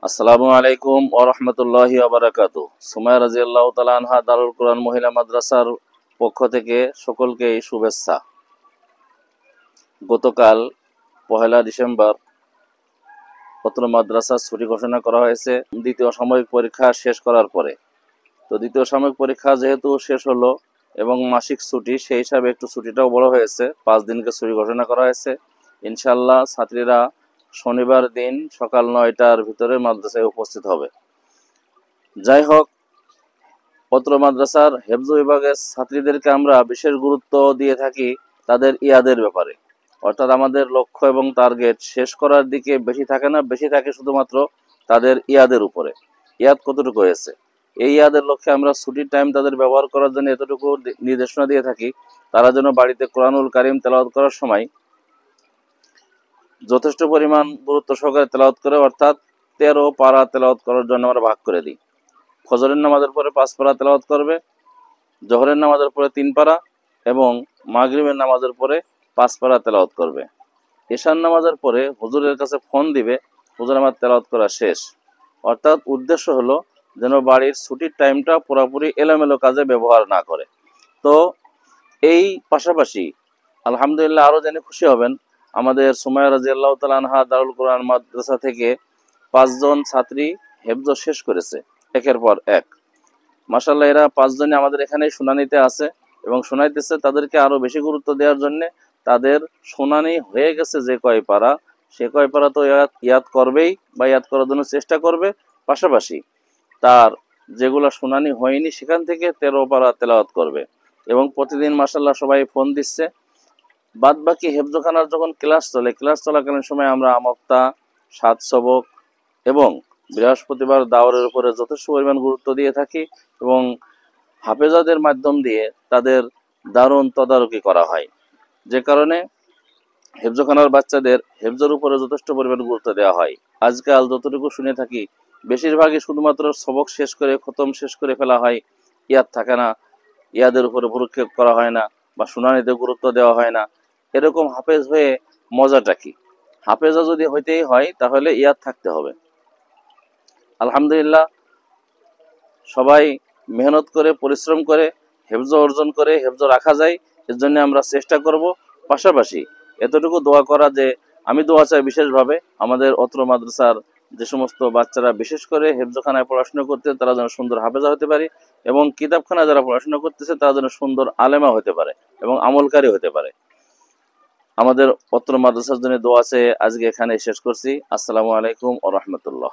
আসসালামু আলাইকুম ওয়া রাহমাতুল্লাহি ওয়া বারাকাতুহু। সুমাইয়া রাদিয়াল্লাহু তাআলা আনহা দারুল কুরআন মহিলা মাদ্রাসার পক্ষ থেকে সকলকে শুভেচ্ছা। গতকাল 1 ডিসেম্বর অত্র মাদ্রাসার ছুটি ঘোষণা করা হয়েছে দ্বিতীয় সাময়িক পরীক্ষা শেষ করার পরে। তো দ্বিতীয় সাময়িক পরীক্ষা যেহেতু শেষ হলো এবং মাসিক ছুটি, সেই হিসাবে একটু ছুটিটাও বড় হয়েছে, 5 দিনকে ছুটি ঘোষণা করা হয়েছে। ইনশাআল্লাহ ছাত্রীরা শনিবার দিন সকাল 9টার ভিতরে মাদ্রাসায় উপস্থিত হবে। যাই হোক, অত্র মাদ্রাসার হেফজ বিভাগের ছাত্রীদেরকে আমরা বিশেষ গুরুত্ব দিয়ে থাকি তাদের ইয়াদের ব্যাপারে। অর্থাৎ আমাদের লক্ষ্য এবং টার্গেট শেষ করার দিকে বেশি থাকে না, বেশি থাকে শুধুমাত্র তাদের ইয়াদের উপরে। ইয়াদ কতটুকু হয়েছে, এই ইয়াদের লক্ষ্যে আমরা ছুটির টাইম তাদের ব্যবহার করার জন্য এতটুকু নির্দেশনা দিয়ে থাকি, তারা যেন বাড়িতে কোরআনুল কারীম তেলাওয়াত করার সময় যথেষ্ট পরিমাণ গুরুত্ব সহকারে তেলাওয়াত করে, অর্থাৎ 13 পারা তেলাওয়াত করার জন্য আমরা ভাগ করে দিই। ফজরের নামাজের পরে 5 পারা তেলাওয়াত করবে, জোহরের নামাজের পরে 3 পারা এবং মাগরিবের নামাজের পরে 5 পারা তেলাওয়াত করবে। এশার নামাজের পরে হুজুরের কাছে ফোন দিবে, হুজুর আমার তেলাওয়াত করা শেষ। অর্থাৎ উদ্দেশ্য হলো যেন বাড়ির ছুটির টাইমটা পুরোপুরি এলোমেলো কাজে ব্যবহার না করে। তো এই পাশাপাশি আলহামদুলিল্লাহ আরও জেনে খুশি হবেন, আমাদের সুমাইয়া রাদিয়াল্লাহু তাআলা আনহা দারুল কুরআন মাদ্রাসা থেকে 5 জন ছাত্রী হেফজ শেষ করেছে একের পর এক। মাশাআল্লাহ, এরা 5 জনই আমাদের এখানে শুনানিতে আছে এবং শোনাইতেছে। তাদেরকে আরো বেশি গুরুত্ব দেওয়ার জন্য তাদের শুনানি হয়ে গেছে যে কয় পারা, সে কয় পারা তো ইয়াদ করবেই বা ইয়াদ করার জন্য চেষ্টা করবে। পাশাপাশি তার যেগুলো শুনানি হয়নি সেখান থেকে 13 পারা তেলাওয়াত করবে এবং প্রতিদিন মাশাআল্লাহ সবাই ফোন দিচ্ছে। বাদ বাকি হেফজখানার যখন ক্লাস চলে, ক্লাস চলাকালীন সময় আমরা আমক্তা, 7 সবক এবং বৃহস্পতিবার দাওরের উপরে যথেষ্ট পরিমাণ গুরুত্ব দিয়ে থাকি এবং হাফেজাদের মাধ্যম দিয়ে তাদের দারুণ তদারকি করা হয়, যে কারণে হেফজখানার বাচ্চাদের হেফজের উপরে যথেষ্ট পরিমাণ গুরুত্ব দেওয়া হয়। আজকাল যতটুকু শুনে থাকি বেশিরভাগই শুধুমাত্র সবক শেষ করে, খতম শেষ করে ফেলা হয়, ইয়াদ থাকে না, ইয়াদের উপরে ভ্রুক্ষেপ করা হয় না বা শুনানিতে গুরুত্ব দেওয়া হয় না। এরকম হাফেজ হয়ে মজাটা কি? হাফেজা যদি হইতেই হয় তাহলে ইয়াদ থাকতে হবে। আলহামদুলিল্লাহ সবাই মেহনত করে, পরিশ্রম করে হেফজ অর্জন করে হেফজ রাখা যায়, এর জন্য আমরা চেষ্টা করব। পাশাপাশি এতটুকু দোয়া করা যে আমি দোয়া চাই বিশেষভাবে আমাদের অত্র মাদ্রাসার যে সমস্ত বাচ্চারা বিশেষ করে হেফজখানায় পড়াশোনা করতে, তারা যেন সুন্দর হাফেজা হতে পারে এবং কিতাবখানায় যারা পড়াশোনা করতেছে তারা যেন সুন্দর আলেমা হতে পারে এবং আমলকারী হতে পারে। আমাদের অত্র মাদ্রাসার জন্য দোয়া চেয়ে আজকে এখানে শেষ করছি। আসসালামু আলাইকুম ওয়া রাহমাতুল্লাহ।